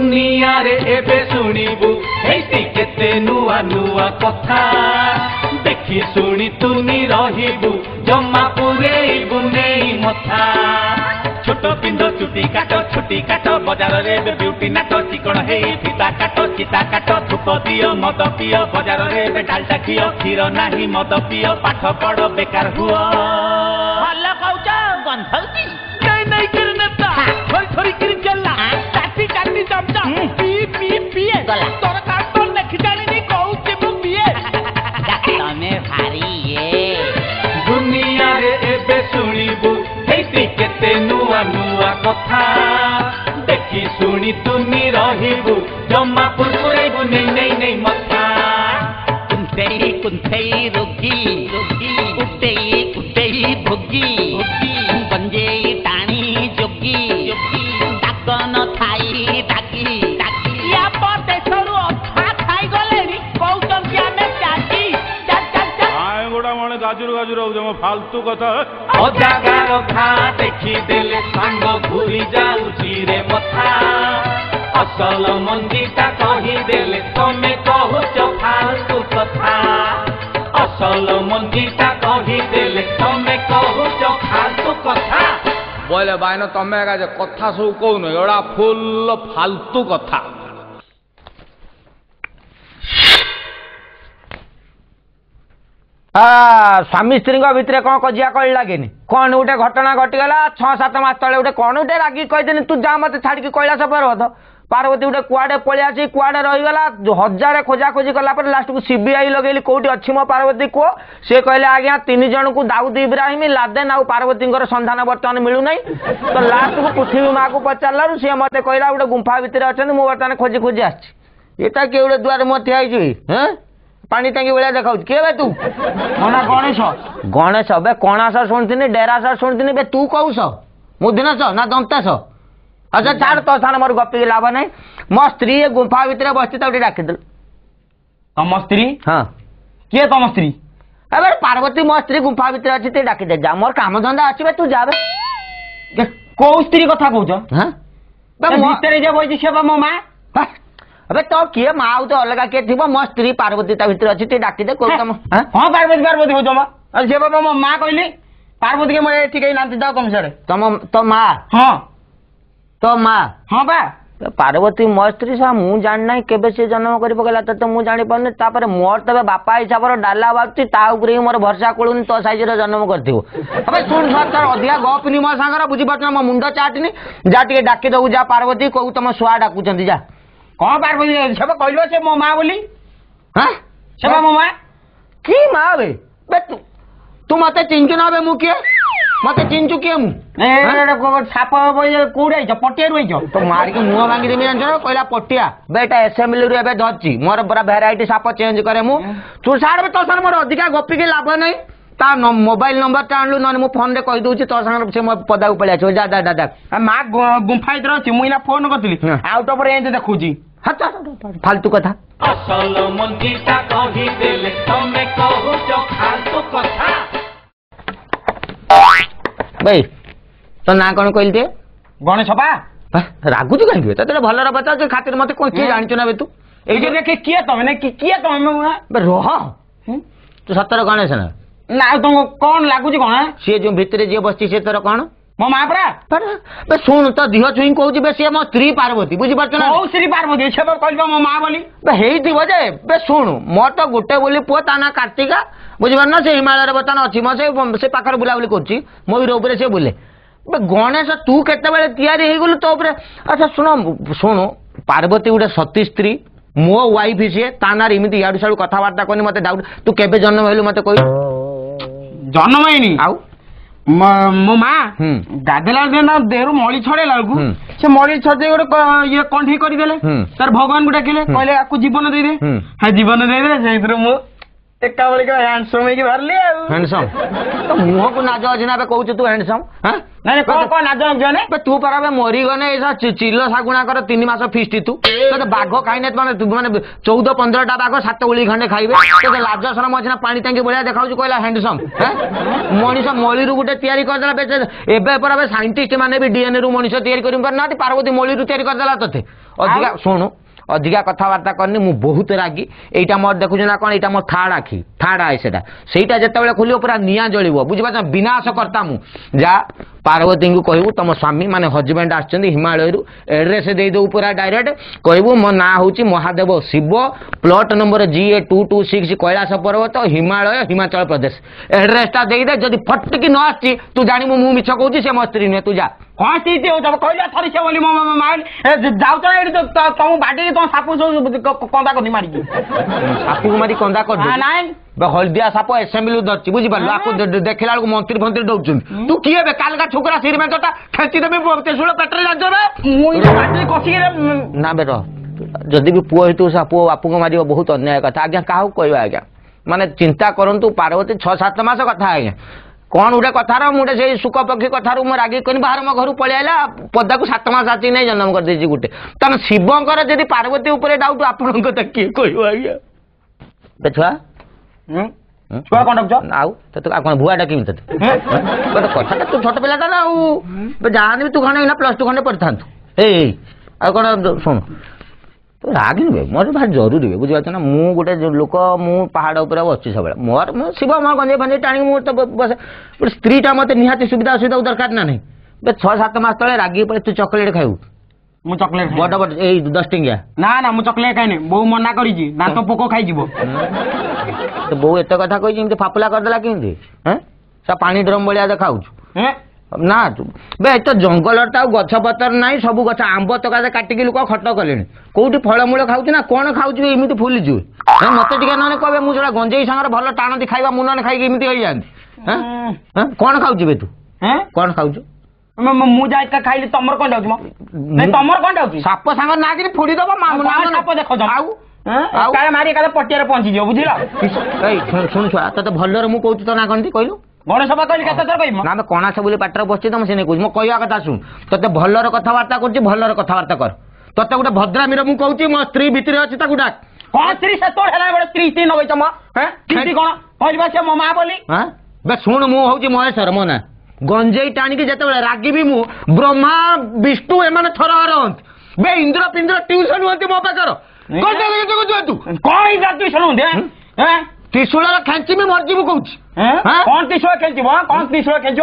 दुनिया रे एबे सुनिबु हेती केते नुआ नुआ कथा देखी सुनी तुनी रहिबु जम्मा पुरेइबु नेई मथा छोट पिंड चुटी काट बजार रे ब्यूटी नाट चिकन हे फीता काट चिता काट धूप दियो मद पियो बजार रे डालटा खियो क्षीर नाही मद पियो पाठ पढ़ बेकार हुआ भल कहूच गंधौती नहीं नहीं कर नेता थोड़ी थोड़ी कर चलला चाटी चाटी चमचा पी पी पिए गला तोर काटो देखि जानी नहीं कहू के मु पिए तमे भारी ये दुनिया रे एबे सुनिबु हेती केते नुआ नुआ कथा देखी सुनी तुनी रहिबु जम्मा पुरपुरेइबु नहीं मथा कुंथई रोगी उठई भोगी गंजेई टाणी जोगी डाकन थाई डाकी या पर देशरू अखा खाई गलेनी कहउछन कि हमें चाटी चल आए गोड़ा मने गाजुर गाजुर हो जम फालतू कथा अजागार घा देखी देले सांग घुरी जाउची रे मथा असल मंदिटा कही देले तमे कहूच फालतू कथा असल मंदिटा कही देले तमे कहूच फालतू कथा बोले बायन तमे कथा सब कहून एड़ा फुल फालतू कथा स्वामी स्त्री भितर कौन कजिया कल लगे कौन गोटे घटना घटीगला 6-7 मास तले गोटे कौन गोटे रागी कही तू जा मत छाड़ी कैलाश पर्वत पार्वती गोटे कुआडे पलि आसी कुआडे रहीगला हजार खोजा खोजी कला लास्ट को सीबीआई लगेली कौटी अच्छी मो पार्वती को सी कहले आज्ञा 3 जन को दाऊद इब्राहिम लादेन आउ पार्वती संधान बर्तमान मिलूना तो लास्ट को पृथ्वी माँ को पचारा सी मत कहला गोटे गुंफा भितर अच्छा मुझे बर्तमान खोजी खोजी आसटा किए गोटे दुआर मत ठिया पानी टांगी भाया देखा किए तू मना गणेश गणेश बे कणास शुणी डेरास शुणी बे तू कहूस मुदिनस ना दंतास अच्छा छाड़ तो स्थान मोर गपी लाभ ना मो स्त्री गुंफा भितर बस डाकिदेलु तम स्त्री हाँ किए तम स्त्री अबे पार्वती मो स्त्री गुंफा भितर अच्छी डाकिदे जा मोर काम धंदा अच्छे तू जा को स्त्री कथा कहूच हाँ भितर जे बइछि से मो मां अबे तो किए माँ तो अलग किए थी मो स्त्री पार्वती भितर अच्छी डाकिदे कौ तुम हाँ पार्वती पार्वती हो जमा से मो माँ कहली पार्वती के मैं ठीक नाती जाओ तुम से तुम तो माँ हाँ तो माँ हाँ बा पार्वती मो स्त्री सा मु जाना केबे से जन्म कर पकेला तो मुझे जानी पारनी तापर मोर तबे बापा हिसाब डाला बाबती ता ऊपर मोर भरसा कोलुनी तो साइज रे जन्म करथिबो अबे सुन सर अधिया गपनी मो सांगर बुझी पारछ मो मुंड चाटनी जा टिके डाकी दउ जा पार्वती कहू तुम सुआ डाकुचंती जा कौन पार्वती सब कहलो से मो माँ बोली हां सब मो माँ की माँ बे तू मते चिंचु ना बे मु किए मते चिंचु किए मु साप कौड़े पटिया रही तो मारिक मुह भांगी देमी जान कहला पटिया बेटा एसेम्बली रू एबे धरची मोर पूरा भेराइटी साप चेंज करे मु तू छाड़ तो सर मोर अधिका गपी के लाभ नहीं ता मोबाइल नंबर ता आणलु न मु फोन रे कहि दूची तो संग से मो पदा को पळिया छ जा जा माँ गुंफा इधर अछि मुइला फोन करतली आउट ऑफ रेंज देखुची हत्ता फालतू कथा असल मंदिटा कही देले तमे कहूच फालतू कथा भाई तो ना कौन कहल टे गणेश बा रागुच कहीं तो भल बता खातिर मत कौन किए जान ना तू ये देखे किए तमें किए तमें रह तू सतर गणेश ना ना तुमको कौन लगुच कौन सी जो भितर जी बस से तोर कौन मो माँ परा शुण तो दिह छुई कहूँ बे सी मो स्त्री पार्वती बुझीपार ना श्री पार्वती से कह मो माँ बोली बे शुण मोर तो गोटे बोली पुओ ता ना कार्तिका बुझीपार ना से हिमालय बर्तमान अच्छी मो से पाखर बुलाबुली कर मयूर उपर से बुले गणेश तू केतबेले तैयारी हो गलु तो अच्छा शुण शुणु पार्वती गोटे सती स्त्री मो वाइफ सी ता ना इमती इाड़ू साड़ू कथबार्ता करनी मत डाउट तू केबे जन्म हेलु मत कह जन्म है आउ मो माँ गाधेला देहरु मली छड़ेला से मली छड़े गोटे ये कंठी करदेले तार भगवान को डाकिले कहले आपको जीवन दे दे हाँ जीवन दे दे से मु ଏକା ବେଳକେ ହ୍ୟାଣ୍ଡସମ୍ ହେଇକି ବାହାରିଲି ଆଉ ହ୍ୟାଣ୍ଡସମ୍ ତ ମୁହଁକୁ ନାଜ ଅଛି ନା ଏବେ କହୁଛୁ ତୁ ହ୍ୟାଣ୍ଡସମ୍ ହଁ ନାଇଁ କଣ ନାଜ ଜଣେ ତୁ ପରା ଏବେ ମରିଗନେ ଏଇ ଚିଲ ଶାଗୁଣାଙ୍କର 3 ମାସ ଫିଷ୍ଟି ତୁ ତତେ ବାଘ ଖାଇନେ ମାନେ 14-15ଟା ବାଘ 7 ଗୁଳି ଖଣ୍ଡେ ଖାଇବେ ତତେ ଲାଜ ଶରମ ଅଛି ନା ପାଣି ଟାଙ୍କି ଭଳିଆ ଦେଖାଉଛି କହିଲା ହ୍ୟାଣ୍ଡସମ୍ ମଣିଷ ମଳିରୁ ଗୋଟେ ତିଆରି କରିଦେଲା ଏବେ ପରା ସାଇଣ୍ଟିଷ୍ଟ ମାନେ ବି DNA ରୁ ମଣିଷ ତିଆରି କରିପାରୁନାହାନ୍ତି ପାର୍ବତୀ ମଳିରୁ ତିଆରି କରିଦେଲା ତତେ ଅଧିକା ଶୁଣୁ ଅଧିକା କଥାବାର୍ତ୍ତା करनी मु बहुत रागी एटा मोर देखु ना कौन एटा मोर थार्ड आखि थार्ड आए सेटा जिते खोल पूरा निआ जल बुझीपार विनाश करता मु जा पार्वती को कहबू तुम स्वामी माने हजबैंड आछन हिमालय रु एड्रेस दे दो पूरा डायरेक्ट कहबू मो ना होची Mahadev Shiv plot number GA226 Kailash पर्वत हिमालय हिमाचल प्रदेश एड्रेसटा दे दे जदि फटकी न आछि तू जानी मु मिछ कहूची से मस्त्री नुहे तू जा कौन स्थिति हो जब कहला थरी से बोली जाऊ तो एडी तो तुम बाटी तुम सापु कंदा कर मारी सापु मारी कंदा कर नाଇଁ हलदिया साप एसेम्बली धरची बुझीपार आपको देखला बेलू मंत्री फंत्री दौन तू किए कालका छोकरा श्रीमेंटटा खेची देवी तेसुल पेट्रे जान कषि ना बेर जदि भी पुओ हेतु सा पुओ बापू को मार बहुत अन्याय कथा आज्ञा क्या कह आज्ञा माने चिंता करंतु पार्वती 6-7 मास कथा आज्ञा कौन गोटे कथार मुझे से सुख पक्षी कथार मुझे रागी कह बाहर मो घर पलि आला पदा को 7 मास आची नहीं जन्म कर देछि गोटे तन शिवंकर जदि पार्वती ऊपर डाउट आपन कथा किए कहबो आज्ञा बेछुआ छुआ कौन डॉक्टर आउ तो कौन भुआ डाकिमी तते गोटे कथा तू छोट पिलाटा ना जानी तू खंडे ना +2 खंडे पढ़ता ए आ कौन शुण तो रागिन मोर भारी जरूरी है बुझे ना मु गोटे लोक मु पहाड़ उपर बच्ची सब मोर शिव मोर गंजे फंजे टाणी मुझे बस गोटे स्त्रीटा मत निहाती सुविधा असुविधा दरकार ना नहीं 6-7 मास तले रागी पड़े तू चॉकलेट खाइबू मु चॉकलेट बड़ बड़ ए 10 टिंगिया ना मु चॉकलेट खाइने बहु मना करिछि दांत पोको खाइ जिवो तो बहु एत कथा कहि इमते फापला कर देला किंती हैं सा पानी ड्रम बलिया देखाउछु हैं ना बे तो जंगल गछ पतर ना सब गछ आंब तक काटिक लोक खट कले कौटी फलमूल खाऊ ना कौन खाऊ एमती फुली जी मत टे ना कहे मुझे गंजेई सागर भल टाणती खाଇବା मुन खाई एमती हो जाती कौन खाऊ तू कौन खाऊ मु जाए खाइली तमर कौन जाऊँ तमर कौन जाऊँ साप सांग ना कि फोड़ी दब साप देख मारी पटिया पहुंची जाओ बुझल शुण छुआ तो भलर मुझे कौच तो ना कौन कहलु गणेश सभा कहली केते थर कहimo ना कणा सब पाटर बसछि त से कहूँ मो कहवा कथा शुण तते भलर कथबार्ता करछि भलर कथबार्ता कर तते गोटे भद्रामीर मु कहूछि मो स्त्री भितर अछि ताकु डाक कौन स्त्री से तोड़ हेला गोटे स्त्री न गइछ म हैं स्त्री कोन कहलिबा से मो मां बोली हां बे शुण मु होछि महेश्वर मो ना गंजेई टाणी के जते रागी भी मु ब्रह्मा विष्णु एमाने थर हरंत बे इंद्र पिंद्र ट्यूशन होती मो पाकर कोन तू कौन इधर ट्यूशन होते हैं त्रिशूल खेची में मर्जी मु कहूँ कौन त्रिशूल खेचब कौन त्रिशूल खेच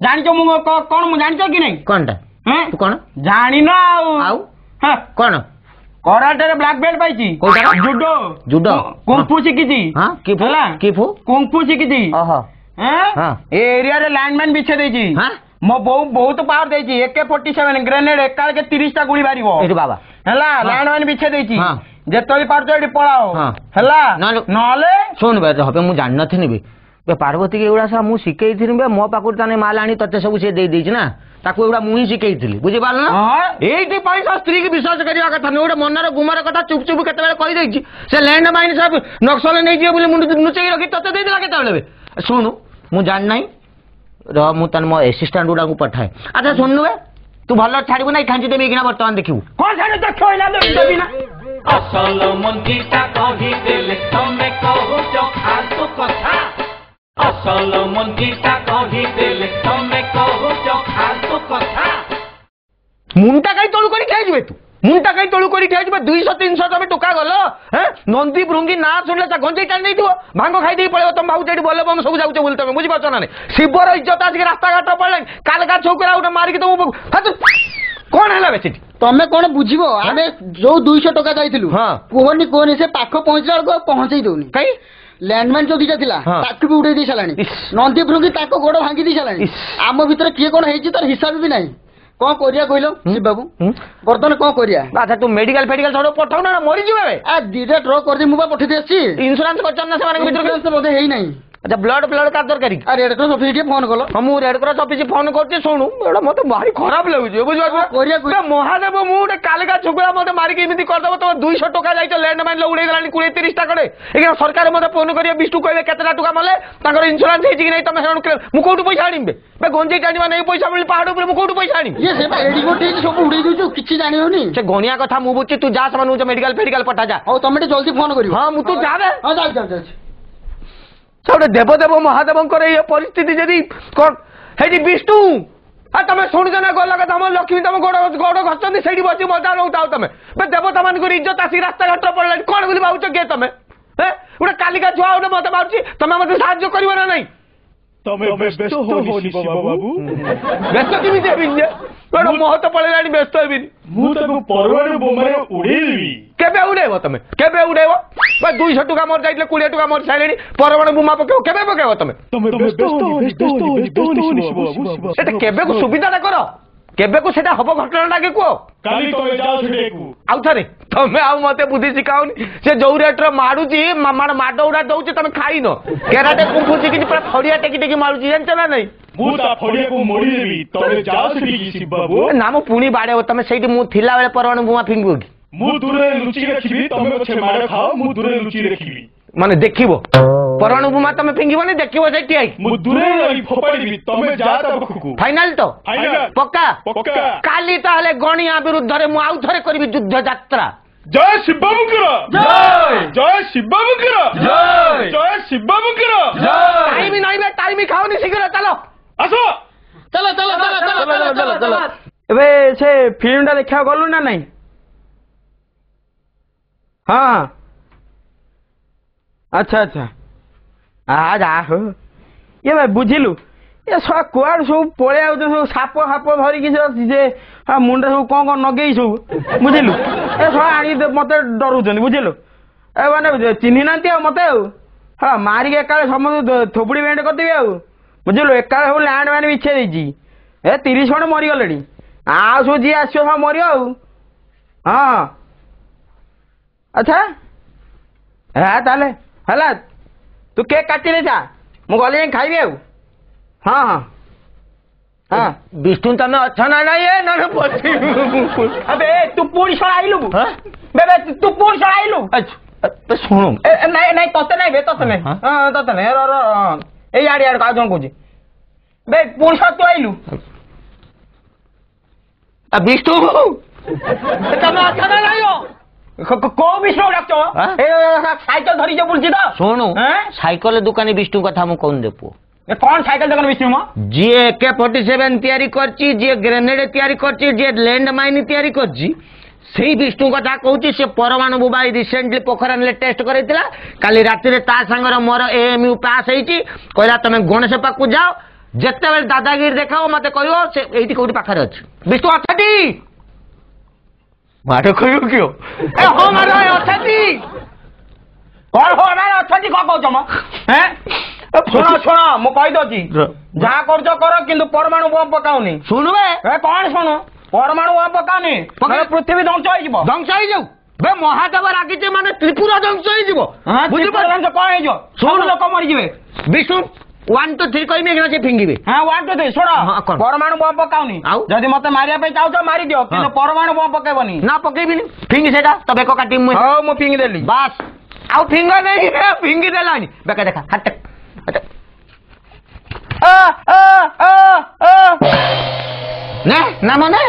जानी कौन मु जानी कि नहीं कौनटा तू कौन जानी ना कौन कराटे ब्लैक बेल्ट पाइछि जुडो जुडो कुंफू शिखिछि किफू कुंफू शिखिछि एरिया रे लैंडमाइन बिछे देछि मो बहुत पावर देछि AK-47 ग्रेनेड एकाल के 30टा गुली मारिबो एठी बाबा हला लैंडमाइन बिछे देछि जेतली पारतो एठी पळाओ हला नले सुन बे हबे मु जान नथिनि बे पार्वती के एउडा सा मु सिकेई थिनि बे मो पाकुर ताने माल आनी तते सब से दे देछि ना ताकू एउडा मु ही सिकेई थिली बुझि पाल ना एठी पैसा स्त्री के विश्वास करिया कथा न ओडे मनर गुमर कथा चुप चुप केते बेले कहि देछि से लैंड माइन सब नक्सल नै जियो बोली मुंड नुचेई रखि तते दे देला केते बेले सुनु मु जान नाही र मु तन मो असिस्टेंट उडा को पठाए अच्छा सुननु बे तू भल छाड़बू ना खांची देबी किना वर्तमान देखिबू कोन छाड़ देखो इला देबी ना असल मंजीटा कहि देले तमे कहूच फालतू कथा असल मंजीटा कहि देले तमे कहूच फालतू कथा मुंटा काई तळु करी खाइ जबे तू मुंटा काई तळु करी खाइ जबे 200-300 तबे टोका गलो हैं नंदी भृंगी ना सुनले ता गंजे टाल नै दियो भांगो खाइ देई पळेबो तम भाऊ जेडी बोले बम सब जाउचे बोल तमे बुझि पाछो ना शिवर इज्जत आज के रास्ता घाट पड़ले कालका छोकरा उठे मारी के तो कौन है बेची तमें कौन बुझो आम जो 200 टका जाइलु कहनी कहनी से पाख पहुंचला बेलू पहुंचे दौनी कहीं लैंडमाइन जो दीटा थिला ताकू भी उड़े दी सालानी नंदी भृंगी ताको गोड़ भांगी दी सालानी आम भितर किए कौन हेची तार हिसाब भी नहीं कौन करिया कहलो शिव बाबू बर्तमान कौन करिया अच्छा तू मेडिकल फेडिकल सब पठाऊ ना मरी जीवे आ दीटा ट्रक कर दी मुबा पठे देछि इंश्योरेंस करछन ना से माने भीतर इंश्योरेंस बोधे हेई नहीं अच्छा ब्लड ब्लड का दरकारी रेड क्रॉस ऑफिस के फोन कलो हम रेड क्रॉस ऑफिस फोन करछि सुनु एडा मते भारी खराब लागुछि बुझिबा महादेव मु उडे कालगा छुगला मते मारी के इमिति कर दबो तो 200 टका जाइतो लैंड माइन ल उडे गलानी 20 30 टा करे एके सरकार मते फोन करिया बिष्टु कहबे केतना टका मले ताकर इंश्योरेंस हेछि कि नै तमे मु कोठु पैसा आनिबे बे गंजे टाणीमा नै पैसा मिली पहाड़ ऊपर मु कोठु पैसा आनिबे ये से बा एडी गोटे सब उडे दिछु किछि जानि होनी से गनिया कथा मु बुझछि तू जा समान उ मेडिकल फेडिकल पटा जा ओ तमे जल्दी फोन करियो हां मु तू जाबे हां जा सब देवदेव महादेव ये परिस्थिति जदि हेटी विष्णु तुम शुणुच ना गल कथा हम लक्ष्मी तुम गोड़ गोड़ घसुँच से बस मजा नौ तुम देवता मान इज्जत आसी रास्ता घाट पड़ा कौन बोली भावुच किए तुम गोटे कालिका छुआ गोटे मत मारुची तुम मत साहाଯ୍य कर ना नहीं व्यस्त केमी महत्व पड़ेगा व्यस्त केबे उड़ेब तुम केबे उड़ेब 200 टका मोर जाइले 20 टका मोर साइलेनी परमाणु बोमा पकेओ केबे पकेओ तुम एटा केबे को सुविधाटा करो केबे को सेटा हबो घटनाटा के को काली तमे जाओ छडेकू आउ थरे तमे आउ मते बुद्धि सिखाउनी से जो रेट रे माडुची माड उडा दउची तमे खाइनो केराटे कुंफु सिखि पूरा फड़िया टेकी टेकी मारुची जानछ ना नहीं मु ता फड़िया को मोड़ी देबी तमे जाओ छडी शिव बाबू नाम पुणी बाडे तमे सेठी मु थिला बेले परमाणु बोमा फिंगबो की मु दूरे लुचि रखिबी तमे पछे माड खाओ मु दूरे लुचि रखिबी माने देखिबो परमाणु बोमा तमे फिंगिबो नहीं देखिबो सेठी आई मु दूरे रही फोपाडीबी तमे जा ता बखकू फाइनल तो फाइनल पक्का पक्का काली ताहले गणिया विरुद्ध रे मु आउ थरे करबी युद्ध यात्रा जय शिव बाबू कर जय जय शिव बाबू कर जय जय शिव बाबू कर जय टाइम नहीं बे टाइम खाओनी शीघ्र चलो आसो चलो एबे से फिल्म टा देखा गलु ना नहीं हाँ अच्छा आज आहो ये भाई बुझिलु ये सब कुआड़ सब पड़े आउ सब साप हाप धरिकी जे मुंडे सब कौन नगेई सब बुझिलु ए सब आनी मत डरुचंदी बुझिलु ए माने चिन्ही नांती आ मते हाँ मारिक एकाले समस्त थोपड़ी बेंड करदेबी आ बुझिलु एकाले सब लैंड मैन बिछे देछि ए 30 खंड मरीगले आ सब जी आस सब मर हाँ अच्छा है ताले हला तू केक काटी दे जा मु गले खाइबी आ हाँ हाँ हाँ विष्णु तमे अच्छा ना नहीं है ना पछी अबे तू पूरी सड़ा आइलु बे तू पूरी सड़ा आइलु अच्छा सुनो नहीं तते नहीं बे तते नहीं हां तते नहीं रो ए यार का जों कुछ बे पूरी सड़ा तू आइलु अब विष्णु तमे अच्छा ना नहीं हो को विष्णु डाक्टो ए साइकिल धरी जो बुलची तो सुनो साइकिल दुकानी विष्णु कथा मु कोन देपो ए कौन साइकिल दुकान विष्णु म जी AK-47 तैयारी करची जी ग्रेनेड तैयारी करची जी लैंड माइन तैयारी करची सेही विष्णु कथा कहूची से परमाणु बुबाई रिसेंटली पोखरान ले टेस्ट करैतिला काली राति रे ता संगर मोर AMU पास हेची कहला तमे गणेश पाकु जाओ जेते बेल दादागिरी देखाओ मते कहयो से एठी कोठी पाखरे अछि विष्णु अछटी मारो कहियो क्यों ए हो मारो अछटी कौन हो ना अछटी को कहौ जमा हैं सुनो मु कहि दोची जा करछ कर किंतु परमाणु बम पकाउनी सुनबे ए कौन सुनो परमाणु बम पकाउनी पकड़े पृथ्वी ध्वंस होई जाऊ बे महादेव रागिचे माने त्रिपुरा ध्वंस होई जिवो बुझि परमाणु कोन होई जो सब लोक मरि जिवे विष्णु 1 2 3 कहिमे कि से फिंगिबे हां 1 2 3 सुनो परमाणु बम पकाउनी जदि मते मारिया पे चाहौ तो मारि दियो किंतु परमाणु बम पकेबनी ना पकेबिनी फिंगी सेटा तबे को काटी मु हां मु फिंगी देली बस आउ फिंगा नहीं रे फिंगी देलानी बेका देखा हट ने ना माने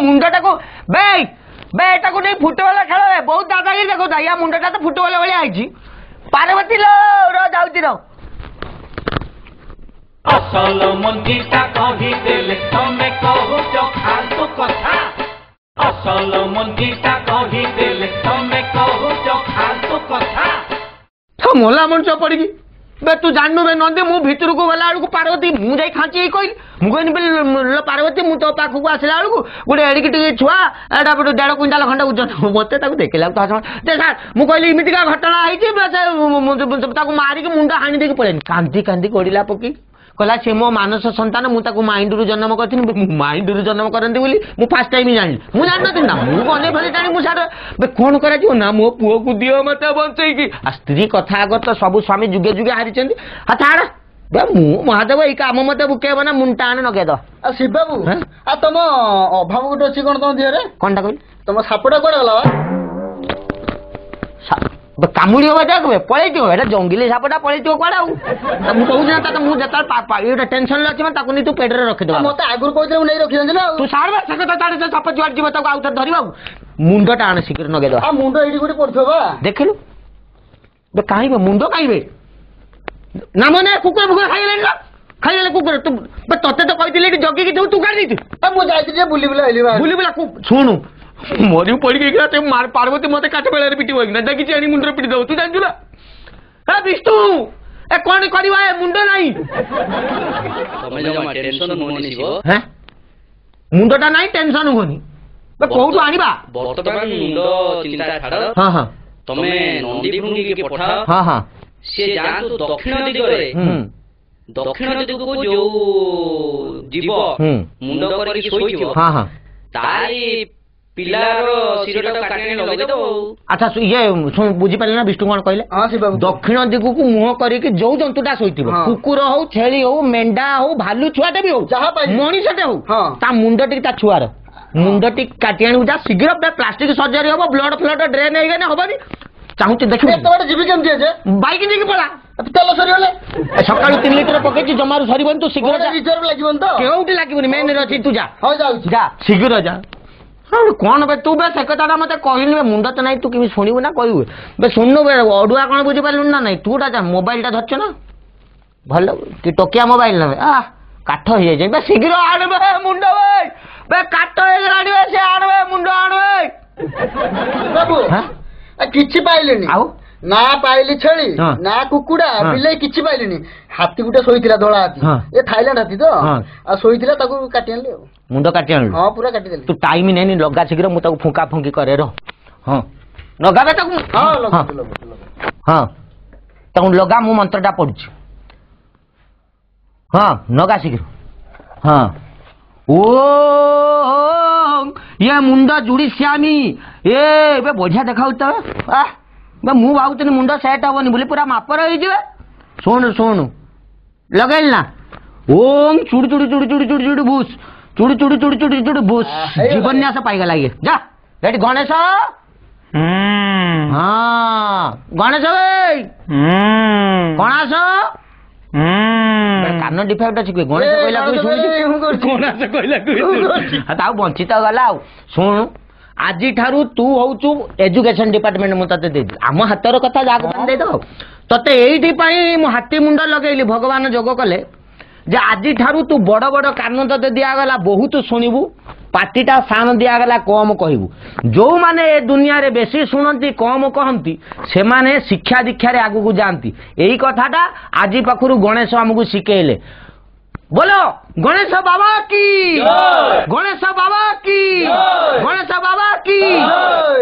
मुंडटा को बेटा को नहीं फुटबॉल खेल है बहुत दादागिरी देखो या मुंडटा तो फुटबॉल वाली आईची पार्वती लो रो जाउती रो असल मंजीटा कही देले तमे कहूच फालतू कथा असल मंजीटा कही देले तमे कहूच फालतू कथा तो मोला मन पड़ी बे तू जानू बे नंदी मु भीतर को गला को पार्वती मु जाई खाची कइल मु कहनी बे पार्वती मु तो पाखु को आसला को गोटे एडिक टिके छुआ एडा 1.5 क्विंटाल खंडा ओजन मते ताको देखला तो जे सर मु कहली इमितिका घटना आइची ताको मारी के मुंडा हानि देके पड़ेनी कांदी कांदी कोडिला पकी कहला से मो मानस संतान मु ताको माइंड रु जन्म करथिन माइंड रु जन्म करंती बोली मु फर्स्ट टाइम जानि मु जानत ना मु गने भले जानि मु साड बे कोन करा जो ना मो पुओ को दियो मते बंचई की आ स्त्री कथा आगर तो सब स्वामी जुगे जुगे हारिचंदी हथाड़ बे मु महादेव ई काम मते बुकेब ना मुंटा आने नगे दो आ शिव बाबू आ तम अभाव गुटे अछि कोन तम दियरे कोनटा कहि तम सापडा कोड गला कामुड़ी हो जाए पलैत जंगली सापटा पलैत कड़ा मुझे ना मुझे ये टेंशन अच्छे नहीं तू पेट रखीद मत आगुरी कहते नहीं रखी ना तू साड़ साप जुआड़ जीव आउ थे धरवा मुंडटा आने शीघ्र नगे दो मुंड ये गोटे पड़ो देखिलु कहीं मुंड कहीं ना मैंने कुकुर फुकुर खाइले कुकुर ते तो कहते जगिकी तू काढ़ी मुझे बुली बुला शुणु मरी पड़ी गई पार्वती मत काट बेल पिट ना देखी आनी मुंड पिट दो तू जानू ना विष्णु ए कौन करवा मुंड नहीं मुंडटा नहीं टेंशन होनी कौटू आनिबा वर्तमान मुंड चिंता छाड़ हाँ हाँ तमे नंदी भृंगी के पठा हाँ हाँ से जानतु दक्षिण दिगरे दक्षिण दिग को जो जीव मुंड करके सोइथिबो हाँ हाँ ताई पिलार शिरटा काटने लगे दो अच्छा ये बुझी पारे ना विष्णु कौन कहले दक्षिण दिग को मुह करके जो जंतुटा शोइथिबो कुकुर हो छेली हो मेंढा हो भालू छुआटे भी हो मनीषटे हो ता मुंडटी ता छुआर मुंडटी काटी आनी जा शीघ्र प्लास्टिक सर्जरी हो ब्लड फ्लड ड्रेन हो गने होबनी चाहूचे देखिबो तोड़ जीवी केमती जे बाइक नेकी पळा तेल सरीगले सकाळू 3 लिटर पकेची जमारू सरीबन तू शीघ्र जा रिजर्व लागिबन तो केउटी लागिबनी मेन रछि तू जा हो जा शीघ्र जा कौन बे तू बे से कथा मत कहलु मुंड तो नहीं तू कि शुणु ना कहू बे शुणु बे अड़ुआ कौन बुझी पारू ना नहीं तू जा मोबाइल टा धरछ ना भल कि टोकिया मोबाइल ना आ काठ हो जाए बे शीघ्र आनबे मुंड बे काठ हो गलाडी से आनबे मुंड आनबे बाबू हां किछि पाइलेनी आउ ना पाइली छेली ना कुकुड़ा बिले किछि पाइलेनी हाथी गुटे सोइथिला धोळा हाथी ए थाईलैंड हाथी तो आ सोइथिला ताकू काटी आनले मुंड काटी आनलु हां पूरा काटी देली तू टाइम नहीं लगा शीघ्र मु ताकू फुंका फुंकी करे रो हां लगा बे ताकू हां लगा हां ताकू लगा मु मंत्रटा पढुछि हां लगा शीघ्र हां ओ ये मुंड जुड़ी श्यामी ए बे बढ़िया देखाउ त आ बे मु भाउतनी मुंड सेट हबनी बोली पूरा मापर होई जिवे सुन सुन लगेल ना ओम चुड़ी चुड़ी चुड़ी चुड़ी चुड़ी चुड़ी भूस चुड़ी चुड़ी चुड़ी चुड़ी चुड़ी भूस जीवन्यास पाइगला ये जा रेडी गणेश हाँ गणेश भाई गणेश कान डिफेक्ट अच्छी गणेश कहला ताऊ बंची तो गला शुणु आज ठारू तू होचु एजुकेशन डिपार्टमेंट मु तते दे आम हातर कथा जाग दे दो तते एइठी पई मु हाथी मुंड लगेली भगवान जोग कले जे आज ठारू तू बड़ बड़ कान तते दिया गला बहुत शुणिबू पार्टीटा साण दिया गला कम कहबू जो माने ए दुनिया रे बेसी सुनंती कम कहंती से माने शिक्षा दीक्षा रे आगु को जानती एही कथाटा आज पाखरु गणेश हमकु शिखेले बोलो गणेश बाबा की गणेश बाबा की गणेश बाबा की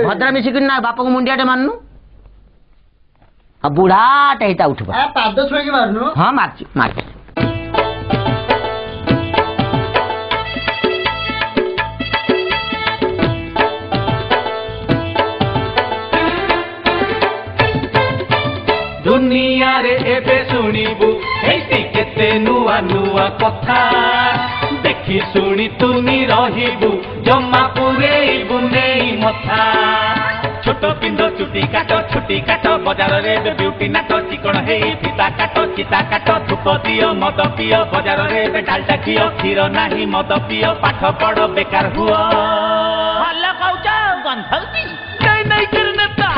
भद्रा मिसिक ना बापा को मुंडियाटे माननु बुढ़ाटे हिता उठबा पाद छुई मारनु हां मारची मारची दुनिया रे एबे सुनिबु हेती केते नुआ नुआ कथा देखि सुनी तुनी रहिबु जम्मा पुरेइबु नेई मथा छोटो पिंडो चुटी काटो बाजार रे ब्यूटी नाटो चिकन हेई फीता काटो चिता काटो धूप दियो मद पियो बाजार रे डालडा खियो खीर नाही मद पियो पाठ पढ़ो बेकार हुआ हल्ला कहउचा गंधौती नहीं करने ता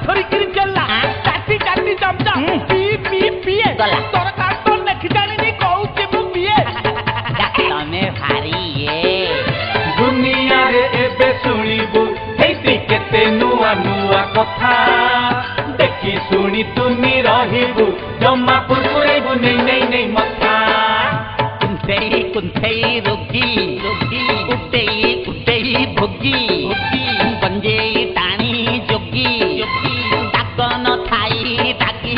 थोड़ी किरी चलला काटी चमचा पी तोर कार्टून ने खिजानी नहीं कहउचे मु पिए तमे भारी ये दुनिया रे एबे सुनिबु हेती केते नुआ नुआ कथा देखि सुनी तुनी रहिबु जम्मा पुरपुरेबु नहीं मथा कुंथई रोगी उठई भोगी पंजे टाणी जोगी डाक न थाई डाकी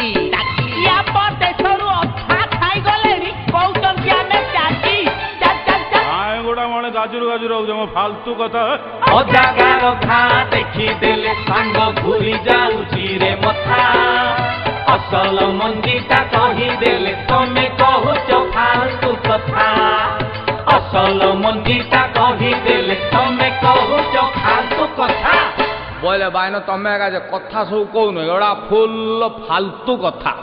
या पर देशरू अथा खाई गलेनी कहू ଲାଜୁରୁ ଗାଜୁରୁ ହଉଛ ମୋ ଫାଲତୁ କଥା ଅଜାଗାର ଘା ଦେଖିଦେଲେ ସାଙ୍ଗ ଘୁରି ଯାଉଛି ରେ ମଥା ଅସଲ ମଞ୍ଜିଟା କହିଦେଲେ ତମେ କହୁଛ ଫାଲତୁ କଥା ଅସଲ ମଞ୍ଜିଟା କହିଦେଲେ ତମେ କହୁଛ ଫାଲତୁ କଥା ବୋଇଲେ ବାଇନ ତମେ ଏକା ଯେ କଥା ସବୁ କହୁନ ଏଗୁଡ଼ା ଫୁଲ ଫାଲତୁ କଥା